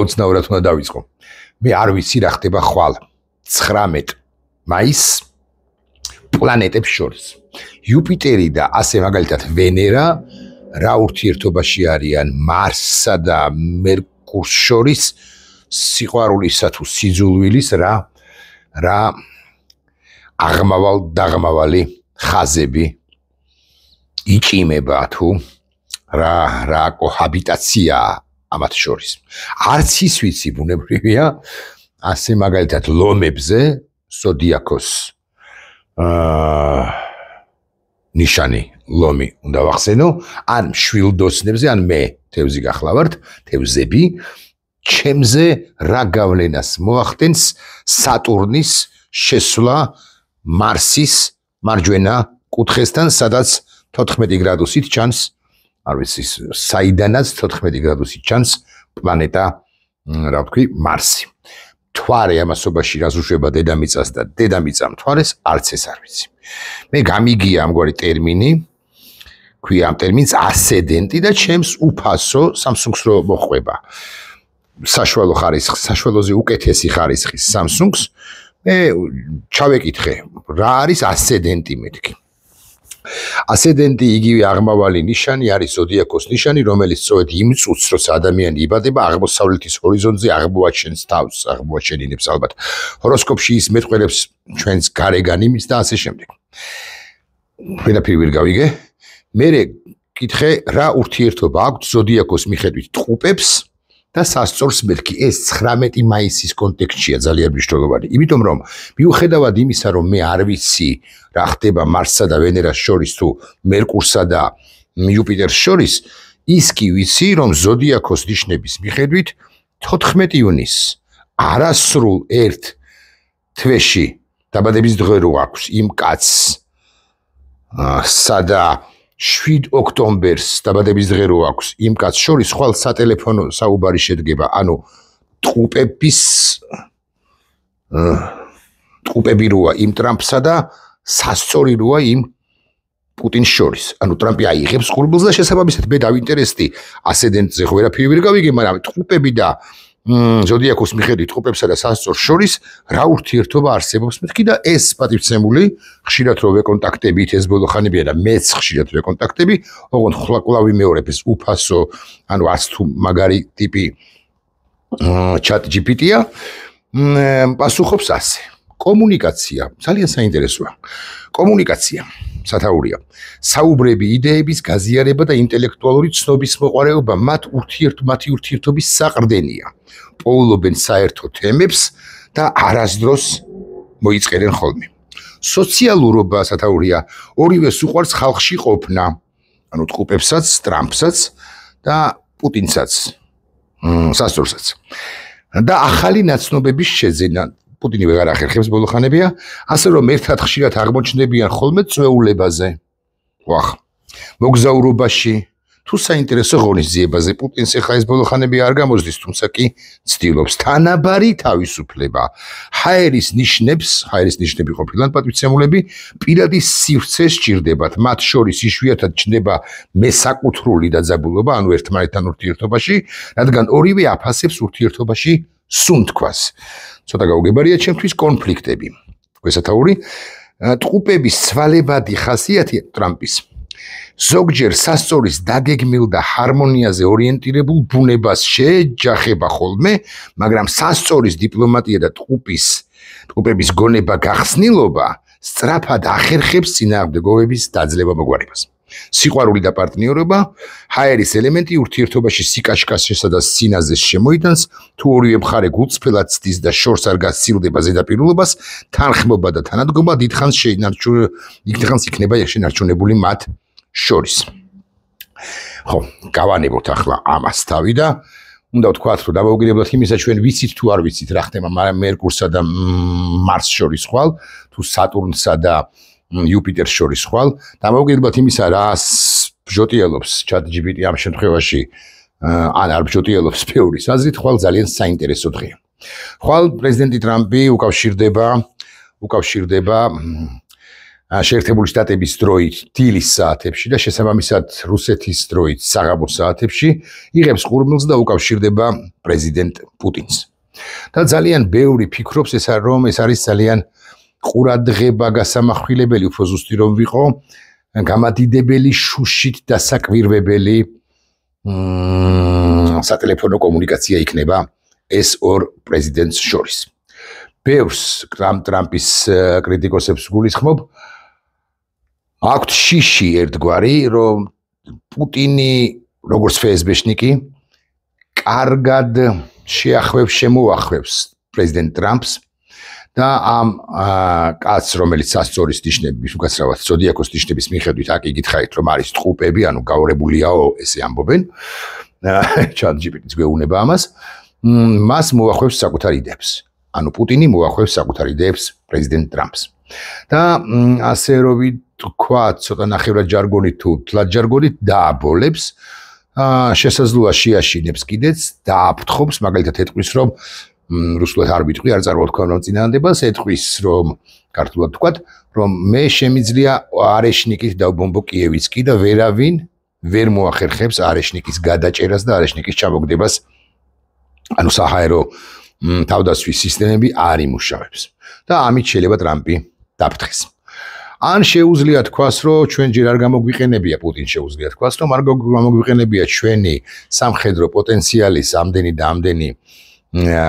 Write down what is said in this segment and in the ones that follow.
უცნაურად უნდა დავიწყო. მე არ ვიცი რა ხდება ხვალ 19 მაისს პლანეტებს შორის. იუპიტერი და ასე მაგალითად ვენერა რა ურთიერთობაში არიან მარსსა და მერკურს შორის სიყვარულისა თუ სიძულვილის რა აღმავალ-დაღმავალი ხაზები იჭიმება თუ რა კოჰაბიტაცია ამათ შორის. არც ის ვიცი ბუნებრივია, ასე მაგალითად ლომებზე ზოდიაქოს ნიშანი ლომი უნდა ვახსენო, ან მშვილდოსნებზე, ან მე თევზი გახლავართ, თევზები, ჩემზე რა გავლენას მოახდენს სატურნის შესვლა მარსის მარჯვენა კუთხესთან, სადაც 14 გრადუსით ჩანს, არ ვიცი, საიდანაც 14 გრადუსით ჩანს პლანეტა, რა ვთქვი, მარსი. მთვარე ამასობაში რას უშვება დედამიწას და დედამიწა მთვარეს, არც ეს არ ვიცი. მე გამიგია ამგვარი ტერმინი, ქვია ამ ტერმინს ასცენდენტი და ჩემს უფასო Samsung-ს რო მოხვება. საშუალო ხარისხის, საშუალოზე უკეთესი ხარისხის Samsung-ს მე ჩავეკითხე, რა არის ასცენდენტი მეთქი. ასცენდენტი იგივე აღმავალი ნიშანი არის ზოდიაქოს ნიშანი, რომელიც სწორედ იმ წუთს, როცა ადამიანი იბადება, აღმოსავლეთის ჰორიზონტზე აღმოაჩენს თავს, აღმოაჩენინებს ალბათ. ჰოროსკოპში ის მეტყველებს ჩვენს გარეგანიმის და ასე შემდეგ. ვერაფერი ვერ გავიგე. მე კითხე, რა ურთიერთობა აქვს ზოდიაქოს მიხედვით ტყუპებს და სასწორს მეთქი. ეს 19 მაისის კონტექსტშია ძალიან მნიშვნელოვანი. იმიტომ რომ მიუხედავად იმისა, რომ მე არ ვიცი რა ხდება მარსსა და ვენერას შორის თუ მერკურსა და იუპიტერს შორის, ის კი ვიცი, რომ ზოდიაქოს ნიშნების მიხედვით 14 ივნისს არასრულ ერთ თვეში დაბადების დღე რო აქვს იმ კაცს, სადა 7 ოქტომბერს დაბადების დღე რო აქვს იმ კაცს შორის, ხვალ სატელეფონო საუბარი შედგება, ანუ ტყუპები როა იმ ტრამპსა და სასწორი როა იმ პუტინს შორის. ანუ ტრამპი აიღებს ყურბილს და შესაბამისად მე დავინტერესდი ასცენდენტზე ხო ვერაფერი ვერ გავიგე, მაგრამ ტყუპები და ზოდიაქოს მიხედვით ტყუპებსა და სასწორს შორის რა ურთიერთობა არსებობს მეთქი და ეს პატივცემული ხშირად რო ვეკონტაქტებით, ეს ბოლო ხანებია და მეც ხშირად ვეკონტაქტები, ოღონდ ხლაკვლავ ვიმეორებ ეს უფასო, ანუ არც თუ მაგარი ტიპი chat GPT-ა პასუხობს ასე. კომუნიკაცია ძალიან საინტერესოა. კომუნიკაცია სათაურია. საუბრები, იდეების გაზიარება და ინტელექტუალური ცნობის მოყვარეობა მათი ურთიერთობის საყრდენია. პოულობენ საერთო თემებს და არასდროს მოიწყერენ ხოლმე. სოციალურობა სათაურია. ორივეს უყვარს ხალხში ყოფნა. ანუ ტყუპებსაც, ტრამპსაც და პუტინსაც, სასწორსაც. და ახალი ნაცნობების შეძენა. პუტინი ვეღარ ახერხებს ბოლო ხანებია, ასე რომ ერთად ხშირად აღმოჩნდებიან ხოლმე წვეულებაზე. ვახ, მოგზაურობაში თუ საინტერესო ღონისძიებაზე პუტინს ახლა ეს ბოლო ხანები არ გამოსდის, თუმცა კი ცდილობს თანაბარი თავისუფლება. ჰაერის ნიშნები ყოფილან პატივცემულები პირადი სივრცე სჭირდებათ, მათ შორის იშვიათად ჩნდება მესაკუთრული დაძაბულობა, ანუ ერთმანეთთან ურთიერთობაში, რადგან ორივე აფასებს ურთიერთობაში სუნთქვას. ცოტა გაუგებარია ჩემთვის კონფლიქტები. ესათაური ტყუპების ცვალებადი ხასიათი ტრამპის ზოგჯერ სასწორის დაგეგმილ და ჰარმონიაზე ორიენტირებულ ბუნებას შეეჯახება ხოლმე, მაგრამ სასწორის დიპლომატია და ტყუპების გონება გახსნილობა სწრაფად ახერხებს წინააღმდეგობების დაძლევა მოგვარებას. სიყვარული და პარტნიორობა, ჰაერის ელემენტი ურთიერთობაში სიკაშკაშესა და სინაზეს შემოიტანს, თუ ორივე მხარე გულწრფელად ცდის და შორს არ გასცილდება ზედაპირულობას, თანხმობა და თანადგომა დიდხანს იქნება შენარჩუნებული მათ შორის. ხო, გავანებოთ ახლა ამას თავი და უნდა ვთქვათ, რომ დამოუკიდებლად იმისა ჩვენ ვიცით თუ არ ვიცით რა ხდება მერკურსა და მარსს შორის ხვალ, თუ სატურნსა და იუპიტერს შორის ხვალ, დამოუკიდებლად იმისა რას ბჟოტიელობს chat GPT ამ შემთხვევაში, ან არ ბჟოტიელობს ბევრი აზრით, ხვალ ძალიან საინტერესო დღეა. ხვალ პრეზიდენტი ტრამპი უკავშირდება შეერთებული შტატების დროით დილის საათებში და შესაბამისად რუსეთის დროით საღამოს საათებში იღებს ყურმილს და უკავშირდება პრეზიდენტ პუტინს. და ძალიან ბევრი ფიქრობს რომ ეს არის ძალიან ყურადღება გასამახვილებელი, უფრო ზუსტი რომ ვიყო, გამადიდებელი, შუშით დასაკვირვებელი სატელეფონო კომუნიკაცია იქნება ეს ორ პრეზიდენტს შორის. ბევრს ტრამპის კრიტიკოსებს გულისხმობ, აქვთ შიში ერთგვარი, რომ პუტინი, როგორც ფსბ-შნიკი, კარგად შემოახვევს პრეზიდენტ ტრამპს და ამ კაცს, რომელიც სასწორის ნიშნების, უკაცრავად ზოდიაქოს ნიშნების მიხედვით აქ იგითხარით, რომ არის ტყუპები, ანუ გაურებულიაო, ესე ამბობენ. ChatGPT-ც გვეუბნება ამას. მას მოახვევს საკუთარ იდეებს. ანუ პუტინი მოახვევს საკუთარ იდეებს პრეზიდენტ ტრამპს. და ასე რომ თქვა, ცოტა ნახევრად ჯარგონით თუ თლად ჯარგონით დააბოლებს, შესაძლოა შეაშინებს კიდეც, დააფრთხობს, მაგალითად ეთყვის, რომ რუსულად არ ვიტყვი, არ წარმოთქვამრავ წინააღმდეგობას, ეთყვის, რომ ქართულად ვთქვათ, რომ მე შემიძლია არეშნიკით დავბომბო კიევიცკი და ვერავინ ვერ მოახერხებს არეშნიკის გადაჭერას და არეშნიკის ჩამოგდებას, ანუ საჰაერო თავდასხმის სისტემები არ იმუშავებს. და ამით შეიძლება ტრამპი დაფრთხეს. ან შეუძლია თქვას, რომ ჩვენ ჯერ არ გამოგვიყენებია, პუტინს შეუძლია თქვას, რომ არ გამოგვიყენებია ჩვენი სამხედრო პოტენციალის ამდენი და ამდენი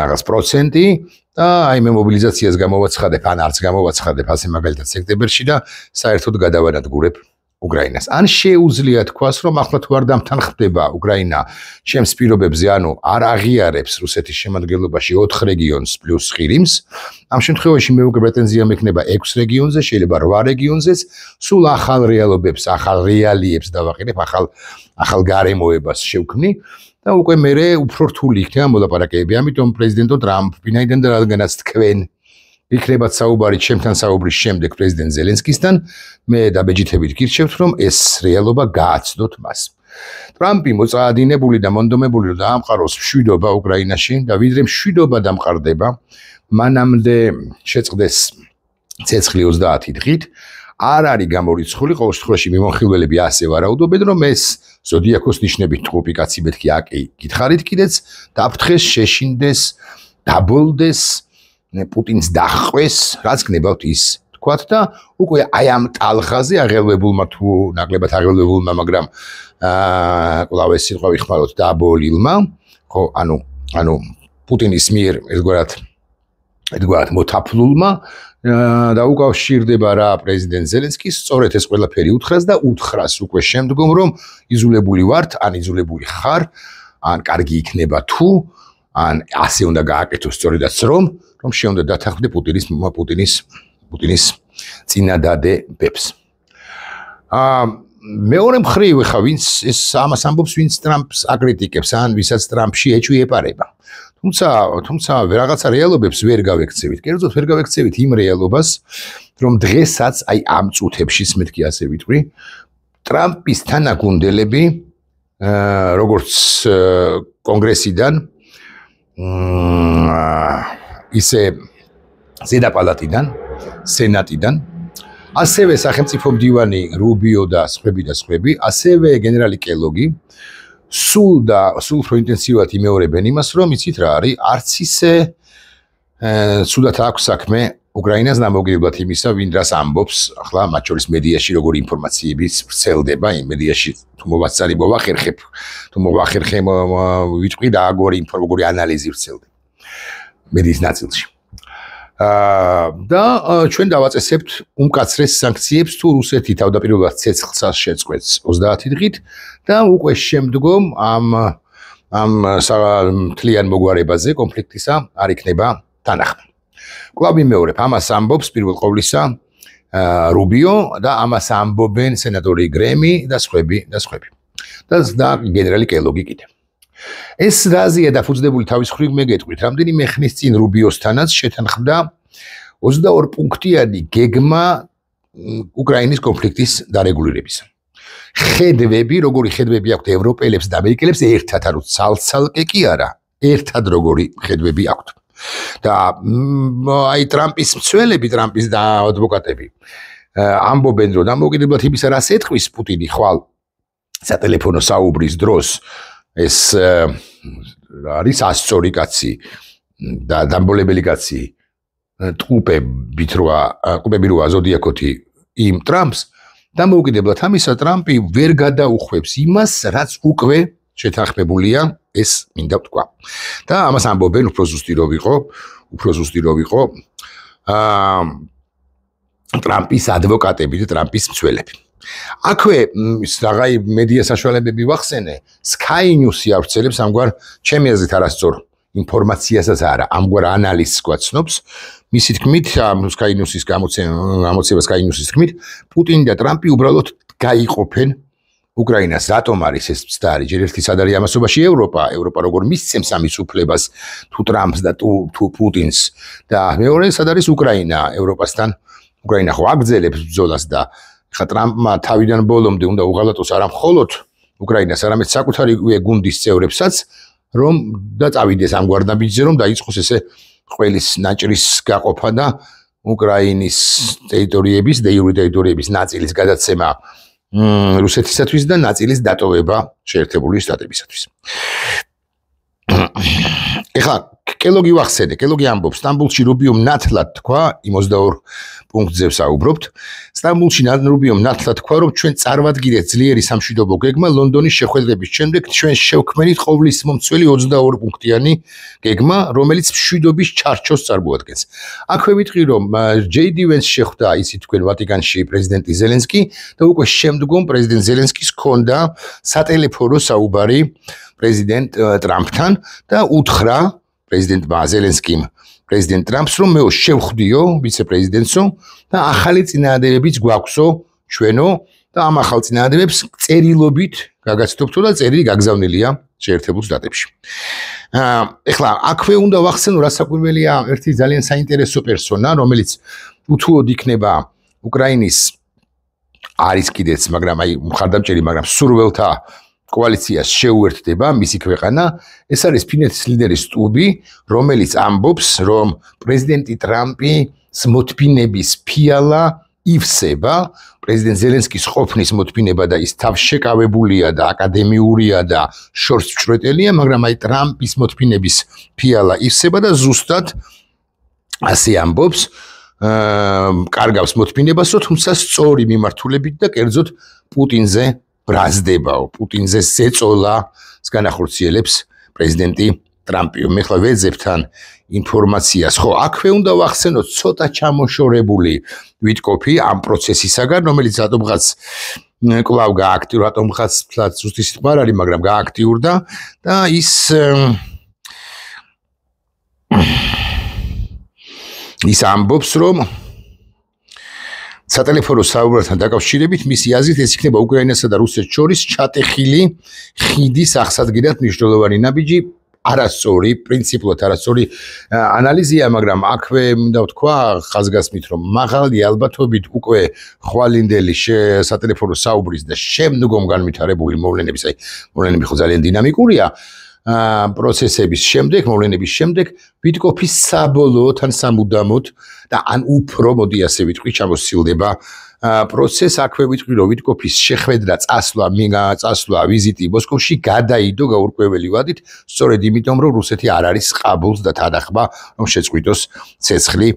რაღაც პროცენტი და აი მე მობილიზაციას გამოვაცხადებ, ან არც გამოვაცხადებ, ასე მაგალითად სექტემბერში და საერთოდ გადავანადგურებ უკრაინას. ან შეუძლია თქვას, რომ ახლა თუ არ დამთანხმდება უკრაინა ჩემს პირობებზე, ანუ არ აღიარებს რუსეთის შემადგენლობაში 4 რეგიონს პლუს ყირიმს, ამ შემთხვევაში მე უკვე პრეტენზია მექნება 6 რეგიონზე, შეიძლება 8 რეგიონზეც, სულ ახალ რეალობებს, ახალ რეალიებს დავაყენებ, ახალ გარემოებას შევქმნი და უკვე მე უფრო რთული იქნება მოლაპარაკებები. ამიტომ პრეზიდენტო ტრამპ, ვინაიდან და რადგანაც თქვენ იქნებათ საუბარი ჩემთან საუბრის შემდეგ პრეზიდენტ ზელენსკისთან, მე დაბეჯითებით გირჩევთ, რომ ეს რეალობა გააცნოთ მას. ტრამპი მოწაადინებული და მონდომებული რომ დაამყაროს მშვიდობა უკრაინაში და ვიდრე მშვიდობა დამყარდება, მანამდე შეწყდეს ცეცხლი 30 დღით, არ არის გამორიცხული, ყოველ შემთხვევაში მიმოხილველები ასე ვარაუდობენ, რომ ეს ზოდიაქოს ნიშნებით ტყუპი კაცი მეთქი აკი გითხარით კიდეც, დაფრთხეს, შეშინდეს, დაბოლდეს, პუტინს დახვეს, რაც გნებავთ ის თქვათ და უკვე აი ამ ტალღაზე აღელვებულმა თუ ნაკლებად აღელვებულმა, მაგრამ კვლავ ეს სიტყვა ვიხმაროთ დაბოლილმა, ხო, ანუ პუტინის მიერ ერთგვარად მოთაფლულმა დაუკავშირდება რა პრეზიდენტ ზელენსკის, სწორედ ეს ყველაფერი უთხრას და უთხრას უკვე შემდგომ, რომ იზოლებული ვართ, ან იზოლებული ხარ, ან კარგი იქნება თუ, ან ასე უნდა გააკეთოს სწორედაც რომ შეუნდა დათანხმდე პუტინის წინადადებებს. მეორე მხრივ ხა ვინც ეს ამას ამბობს, ვინც ტრამპს აკრიტიკებს, ან ვისაც ტრამპში ეჭვი ეპარება. თუმცა რაღაცა რეალობებს ვერ გავექცევით. კერძოდ ვერ გავექცევით იმ რეალობას, რომ დღესაც აი ამ წუთებშიც მეთქი ასე ვიტყვი, ტრამპის თანაგუნდელები როგორც კონგრესიდან ისე ზედა პალატიდან, სენატიდან, ასევე სახელმწიფო მდივანი რუბიო და სხვები, ასევე გენერალი კელოგი სულ უფრო ინტენსიურად იმეორებენ იმას, რომ იცით რა არის, არც ისე სულად აქვს საქმე უკრაინას დამოუკიდებლად იმისა, ვინ რას ამბობს, ახლა მათ შორის მედიაში როგორი ინფორმაციები ვრცელდება, იმ მედიაში თუ მოვაცარი მოვახერხებ, თუ მოვახერხე ვიტყვი რა როგორი ანალიზი ვრცელდება მედიის ნაწილში. და ჩვენ დავაწესებთ უმკაცრეს სანქციებს თუ რუსეთი თავდაპირველად ცეცხლსას შეწყვეტს 30 დღით და უკვე შემდგომ ამ მთლიან მოგვარებაზე კონფლიქტისა არ იქნება თანახმა. კვლავ ვიმეორებ, ამას ამბობს პირველ ყოვლისა რუბიო და ამას ამბობენ სენატორი გრემი და სხვები. და გენერალი კელოგი კიდე. ეს რაზეა დაფუძნებული თავის მხრივ მე გეტყვით, რამდენიმე ხნის წინ რუბიოსთანაც შეთანხმდა 22 პუნქტიანი გეგმა უკრაინის კონფლიქტის დარეგულირებისა. ხედვები, როგორი ხედვები აქვთ ევროპელებს და ამერიკელებს ერთად, ანუ ცალ-ცალკე კი არა, ერთად როგორი ხედვები აქვთ. და აი ტრამპის მცველები, ტრამპის და ადვოკატები ამბობენ რომ დამოუკიდებლად იმისა რაც ეთქვის პუტინი ხვალ სატელეფონო საუბრის დროს ეს არის ასწორი კაცი და დამბოლებელი კაცი ტყუპები როა ზოდიაქოთი იმ ტრამპს დამოუკიდებლად ამისა ტრამპი ვერ გადაუხვევს იმას რაც უკვე შეთანხმებულია ეს მინდა ვთქვა და ამას ამბობენ უფრო ზუსტი რო ვიყო ტრამპის ადვოკატები და ტრამპის მცველები აქვე რაღაცა მედია საშუალებები ვახსენე Sky News-ი ავრცელებს ამგვარ ჩემი აზრით არასწორ ინფორმაციასაც არა ამგვარ ანალიზს გვაცნობს მისი თქმით Sky News-ის გამოცემა Sky News-ის თქმით პუტინი და ტრამპი უბრალოდ გაიყოფენ უკრაინას რატომ არის ეს ცდარი ჯერ ერთი სად არის ამასობაში ევროპა როგორ მისცემს ამის უფლებას თუ ტრამპს და თუ პუტინს და მეორე სად არის უკრაინა ევროპასთან უკრაინა ხო აგრძელებს ბრძოლას და ხა ტრამპმა თავიდან ბოლომდე უნდა უღალატოს არა მხოლოდ უკრაინას არამედ საკუთარი გუნდის წევრებსაც რომ და წავიდეს ამგვარ ნაბიჯზე რომ დაიწყოს ესე ყველის ნაჭრის გაყოფა და უკრაინის ტერიტორიების და იური ტერიტორიების ნაწილის გადაცემა რუსეთისათვის და ნაწილის დატოვება შეერთებული შტატებისათვის. ეხლა კელოგი ვახსენე, კელოგი ამბობს, სტამბოლში რუბიუმ ნათლად თქვა, იმ 22 პუნქტზე ვსაუბრობთ. სტამბოლში რუბიუმ ნათლად თქვა, რომ ჩვენ წარმატგილეთ ძლიერი სამშვიდობო გეგმა ლონდონის შეხვედრების შემდეგ ჩვენ შევქმნით ყოვლის მომცველი 22 პუნქტიანი გეგმა, რომელიც მშვიდობის ჩარჩოს წარმოადგენს. აქვე ვიტყვი, რომ JD Vance შეხვდა ისიც თქვენ ვატიკანში პრეზიდენტი ზელენსკი და უკვე შემდგომ პრეზიდენტ ზელენსკის ჰქონდა სატელეფონო საუბარი პრეზიდენტ ტრამპთან და უთხრა პრეზიდენტმა ზელენსკიმ პრეზიდენტ ტრამპს რომ მე შევხვდიო ვიცე-პრეზიდენტსო და ახალი წინააღმდეგებიც გვაქვსო ჩვენო და ამ ახალ წინააღმდეგებს წერილობით გაგაცნობთო და წერილი გაგზავნილია შეერთებულ შტატებში. ეხლა აქვე უნდა ვახსენო რასაკვირველია ერთი ძალიან საინტერესო პერსონა რომელიც უთუოდ იქნება უკრაინის არის კიდეც მაგრამ აი მხარდამჭერი მაგრამ სურველთა კოალიციას შეუერთდება მისი ქვეყანა ეს არის ფინეთის ლიდერის სტუბი რომელიც ამბობს რომ პრეზიდენტი ტრამპის მოთმინების ფიალა ივსება პრეზიდენტ ზელენსკის ყოფნის მოთმინება და ის თავშეკავებულია და აკადემიურია და შორს მჭვრეტელია მაგრამ აი ტრამპის მოთმინების ფიალა ივსება და ზუსტად ასე ამბობს კარგავს მოთმინებასო თუმცა სწორი მიმართულებით და კერძოდ პუტინზე ბრაზდებაო პუტინზე ზეწოლას განახორციელებს პრეზიდენტი ტრამპი. მე ხლა ვეძებთან ინფორმაციას ხო აქვე უნდა ვახსენოთ ცოტა ჩამოშორებული ვიტკოფი ამ პროცესისაგან რომელიც რატომღაც კვლავ გააქტიურდა რატომღაც ზუსტი სიტყვა არ არის მაგრამ გააქტიურდა და ის ამბობს რომ სატელეფონო საუბრთან დაკავშირებით მისი აზრით ეს იქნება უკრაინასა და რუსეთს შორის ჩატეხილი ხიდის აღსადგინად მნიშვნელოვანი ნაბიჯი არასწორი პრინციპულად არასწორი ანალიზია მაგრამ აქვე მინდა ვთქვა ხაზგასმით რომ მაღალი ალბათობით უკვე ხვალინდელი სატელეფონო საუბრის და შემდგომ განვითარებული მოვლენების აი მოვლენები ხო ძალიან დინამიკურია პროცესების შემდეგ მოვლენების შემდეგ ვიტკოფის საბოლოოდ ან სამუდამოდ და ან უფრო მოდი ასე ვიტყვი ჩამოსცილდება პროცესს აქვე ვიტყვი რომ ვიტკოფის შეხვედრა წასვლა ვიზიტი მოსკოვში გადაიდო გაურკვეველი ვადით სწორედ იმიტომ რომ რუსეთი არ არის ყაბულს და თანახმა რომ შეწყვიტოს ცეცხლი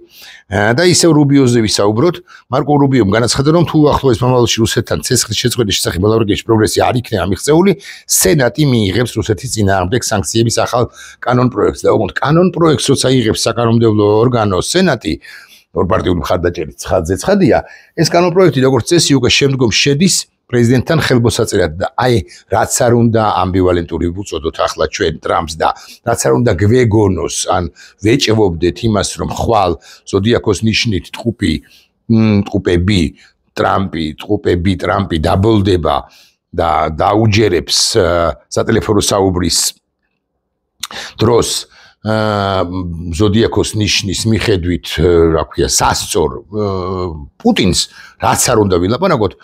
და ისევ რუბიოზე ვისაუბროთ მარკო რუბიომ განაცხადა რომ თუ ახლოს მომავალში რუსეთთან ცეცხლის შეწყვეტის შესახებ ლავრიგეში პროგრესი არ იქნება მიღწეული სენატი მიიღებს რუსეთის წინააღმდეგ სანქციების ახალ კანონ პროექტს და ოღონდ კანონ პროექტს როცა იღებს საკანონმდებლო ორგანო სენატი ორპარტიული მხარდაჭერით ცხადია ეს კანონპროექტი როგორც წესი უკვე შემდგომ შედის პრეზიდენტთან ხელმოსაწერად და აი რაც არ უნდა ამბივალენტური ვუწოდოთ ახლა ჩვენ ტრამპს და რაც არ უნდა გვეგონოს ან ვეჭვობდეთ იმას რომ ხვალ ზოდიაქოს ნიშნით ტყუპები ტრამპი დაბოლდება და დაუჯერებს სატელეფონო საუბრის დროს ზოდიაქოს ნიშნის მიხედვით რა ქვია სასწორ პუტინს რაც არ უნდა ვილაპარაკოთ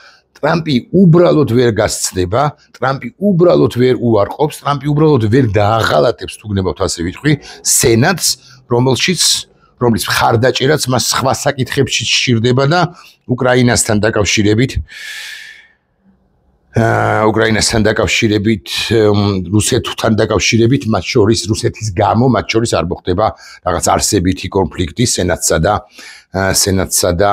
ტრამპი უბრალოდ ვერ გასცდება ტრამპი უბრალოდ ვერ უარყოფს ტრამპი უბრალოდ ვერ დააღალატებს თუ გნებავთ ასე ვიტყვი სენატს რომელშიც რომლის მხარდაჭერაც მას სხვა საკითხებში სჭირდება და უკრაინასთან დაკავშირებით რუსეთთან დაკავშირებით მათ შორის რუსეთის გამო მათ შორის არ მოხდება რაღაც არსებითი კონფლიქტი სენატსა და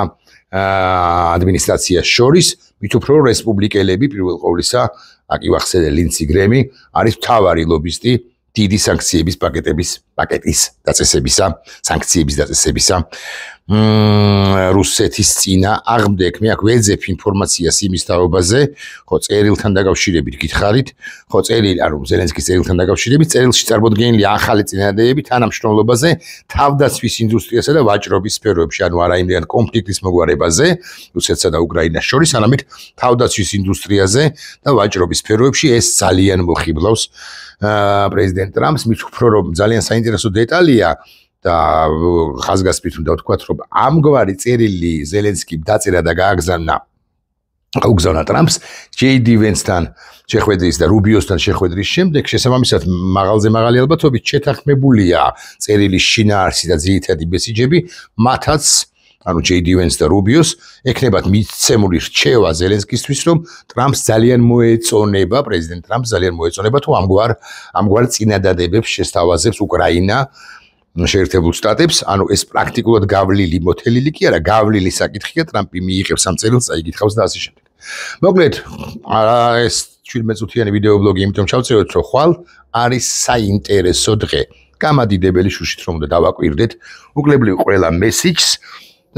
ადმინისტრაციას შორის, მით უფრო რესპუბლიკელები პირველ ყოვლისა, აკი ვახსენე ლინცი გრემი არის მთავარი ლობისტი დიდი სანქციების პაკეტის დაწესებისა, სანქციების დაწესებისა რუსეთის წინა აღმდეგ. მე აქ ვეძებ ინფორმაციას იმის თაობაზე, ხო წერილთან დაკავშირებით გითხარით, ხო წერილი, ანუ ზელენსკის წერილთან დაკავშირებით, წერილში წარმოდგენილი ახალი წინადადებები თანამშრომლობაზე, თავდაცვის ინდუსტრიასა და ვაჭრობის სფეროებში, ანუ არა იმდენ კონფლიქტის მოგვარებაზე, რუსეთსა და უკრაინას შორის, არამედ თავდაცვის ინდუსტრიაზე და ვაჭრობის სფეროებში ეს ძალიან მოხიბლავს პრეზიდენტ ტრამპს, მით უფრო რომ ძალიან საინტერესო დეტალია და ხაზგასმით უნდა ვთქვათ, რომ ამგვარი წერილი ზელენსკიმ დაწერა და გააგზავნა ტრამპს JD Vance-თან შეხვედრის და რუბიოსთან შეხვედრის შემდეგ შესაბამისად მაღალი ალბათობით შეთანხმებულია წერილის შინაარსი და ძირითადი მესიჯები მათაც ანუ JD Vance და რუბიოს ეკნებათ მიცემული რჩევა ზელენსკისთვის, რომ ტრამპს ძალიან მოეწონება, პრეზიდენტ ტრამპს ძალიან მოეწონება თუ ამგვარ წინადადებებს შესთავაზებს უკრაინა შეერთებულ შტატებს, ანუ ეს პრაქტიკულად გავლილი მოთელილი კი არა, გავლილი საკითხია, ტრამპი მიიღებს ამ წერილს, აიგითხავს და ასე შემდეგ. მოკლედ, ეს 17 წუთიანი ვიდეო ბლოგი, იმიტომ ჩავწეროთ, რომ ხვალ არის საინტერესო დღე. გამადიდებელი შუშით რომ უნდა დავაკვირდეთ უკლებრივ ყველა მესიჯს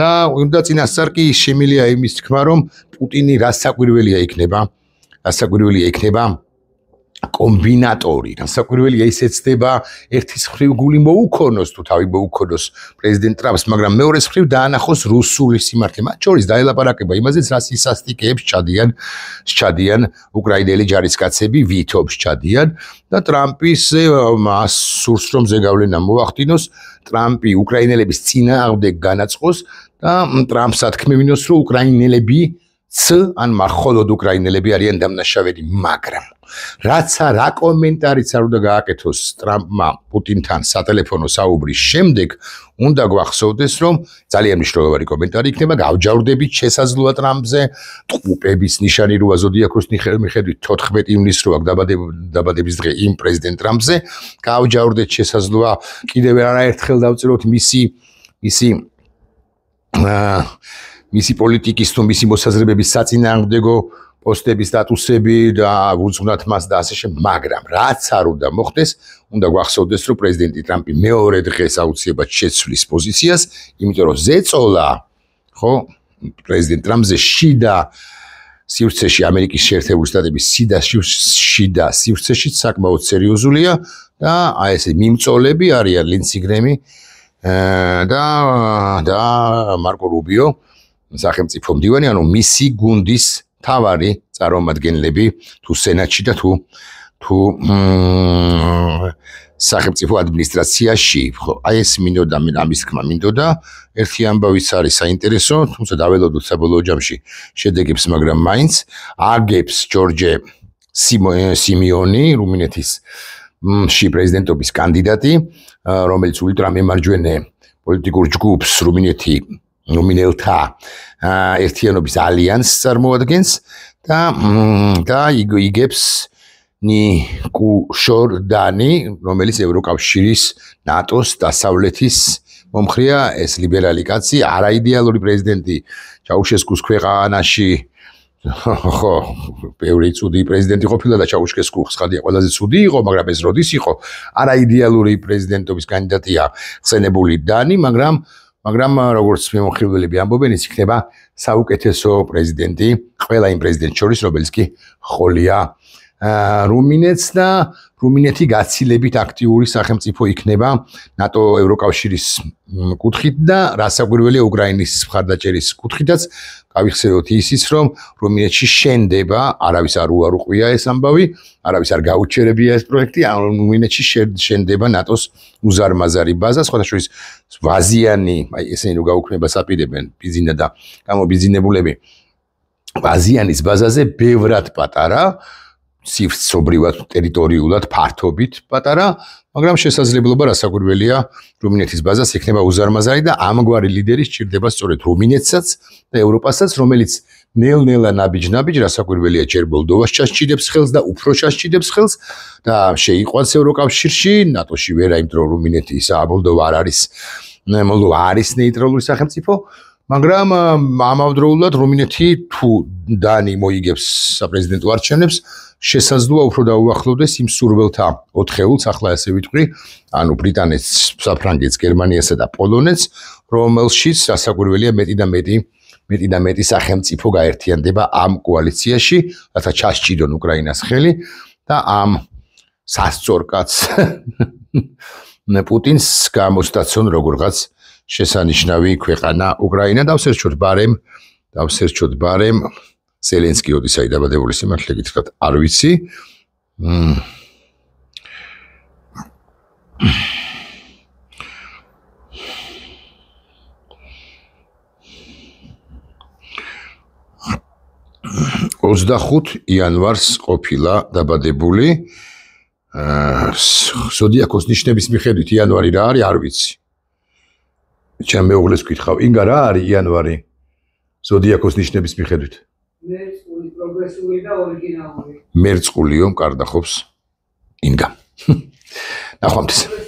და უნდა წინასწარ კი შემილია იმის თქმა, რომ პუტინი რასაკვირველია იქნება კომბინატორი, რასაკვირველია ისეც ხდება ერთის მხრივ გული მოუქონოს თუ თავი მოუქონოს პრეზიდენტ ტრამპს, მაგრამ მეორეს მხრივ დაანახოს რუსული სიმართლე. მათ შორის დაელაპარაკება იმაზეც, რაც ისასტიკეებს სჩადიან უკრაინელი ჯარისკაცები, ვითობს სჩადიან და ტრამპის სურს რომ ზეგავლენა მოახდინოს, ტრამპი უკრაინელების წინააღმდეგ განაწყოს და ტრამპს ათქმევინოს, რომ უკრაინელები ან მხოლოდ უკრაინელები არიან დამნაშავენი, მაგრამ რა კომენტარიც არ უნდა გააკეთოს ტრამპმა პუტინთან სატელეფონო საუბრის შემდეგ, უნდა გვახსოვდეს, რომ ძალიან მნიშვნელოვანი კომენტარი იქნება, გავჯავრდებით შესაძლოა ტრამპზე, ტყუპების ნიშანი როა ზოდიაქოს მიხედვით 14 ივნისს რო აქვს დაბადების დღე იმ პრეზიდენტ ტრამპზე, გავჯავრდეთ შესაძლოა კიდევ არაერთხელ დავწეროთ მისი პოლიტიკის თუ მისი მოსაზრებების საწინააღმდეგო პოსტების სტატუსები და უძღვნათ მას და ასე შემდეგ, მაგრამ რაც არ უნდა მოხდეს, უნდა გვახსოვდეს, რომ პრეზიდენტი ტრამპი მეორე დღეს აუცილებლად შეცვლის პოზიციას, იმიტომ რომ ზეწოლა, ხო, პრეზიდენტ ტრამპზე შიდა სივრცეში ამერიკის შეერთებული შტატების შიდა სივრცეში საკმაოდ სერიოზულია და აი ესე მიმწოლები არიან ლინცი გრემი და მარკო რუბიო, სახელმწიფო მდივანი, ანუ მისი გუნდის თავარი წარმომადგენლები თუ სენატში და თუ სახელმწიფო ადმინისტრაციაში. აი ეს მინდოდა, ამის თქმა მინდოდა, ერთი ამბავიც არის საინტერესო, თუმცა დაველოდოთ საბოლოო ჯამში შედეგებს, მაგრამ მაინც აგებს ჯორჯე სიმიონი, რუმინეთის პრეზიდენტობის კანდიდატი, რომელიც ულტრამემარჯვენე პოლიტიკურ ჯგუფს რუმინელთა ერთიანობის ალიანსს წარმოადგენს და იგებს ნიკუ შორდანი, რომელიც ევროკავშირის, ნატოს, დასავლეთის მომხრეა, ეს ლიბერალი კაცი, არაიდეალური პრეზიდენტი ჩაუშესკუს ქვეყანაში, ხო, ბევრი ცუდი პრეზიდენტი ყოფილა და ჩაუშესკუ ხსხადია ყველაზე ცუდი იყო, მაგრამ ეს როდის იყო არაიდეალური პრეზიდენტობის კანდიდატია ხსენებული დანი, მაგრამ როგორც მიმოხილველები ამბობენ, ის იქნება საუკეთესო პრეზიდენტი ყველა იმ პრეზიდენტს შორის, რომელიც კი ხოლია რუმინეთს და რუმინეთი გაცილებით აქტიური სახელმწიფო იქნება ნატო ევროკავშირის კუთხით და რასაკვირველია უკრაინის მხარდაჭერის კუთხითაც გავიხსენოთ ისიც, რომ რუმინეთში შენდება, არავის არ უარუყია ეს ამბავი, არავის არ გაუჩერებია ეს პროექტი, რუმინეთში შენდება ნატოს უზარმაზარი ბაზა, სხვადასხვა ვაზიანი, აი ესენი რო გაუქმებას აპირებენ ბიზინა და გამობიზინებულები, ვაზიანის ბაზაზე ბევრად პატარა, სივრცობრივად, ტერიტორიულად, ფართობით პატარა, მაგრამ შესაძლებლობა რასაკვირველია, რუმინეთის ბაზას იქნება უზარმაზარი და ამგვარი ლიდერი სჭირდება სწორედ რუმინეთსაც და ევროპასაც, რომელიც ნელ-ნელა ნაბიჯ-ნაბიჯ რასაკვირველია ჯერ მოლდოვას ჩასჭიდებს ხელს და უფრო ჩასჭიდებს ხელს და შეიყვანს ევროკავშირში, ნატოში ვერა, იმიტომ რომ რუმინეთი ისა მოლდოვა არ არის, მოლდოვა არის ნეიტრალური სახელმწიფო, მაგრამ ამავდროულად რუმინეთი თუ დანი მოიგებს საპრეზიდენტო არჩევნებს, შესაძლოა უფრო დაუახლოვდეს იმ სურველთა ოთხეულს, ახლა ესე ვიტყვი, ანუ ბრიტანეთს, საფრანგეთს, გერმანიასა და პოლონეთს, რომელშიც რასაკვირველია მეტი და მეტი სახელმწიფო გაერთიანდება ამ კოალიციაში, რათა ჩასჭიდონ უკრაინას ხელი და ამ სასწორკაც პუტინს გამოსტაცონ როგორღაც შესანიშნავი ქვეყანა უკრაინა. დავსერჩოთ ბარემ ზელენსკი ოდის აი დაბადებული სიმართლე გითხრათ არ ვიცი. $25 იანვარს ყოფილა დაბადებული. ზოდიაქოს ნიშნების მიხედვით იანვარი რა არის არ ვიცი. ჩემ მეუღლეს გითხავ, ინგა რა არის იანვარი ზოდიაქოს ნიშნების მიხედვით? მერწყული, პროგრესული და ორიგინალური. მერწყულიო, მკარდახობს ინგა. ნახვამდის.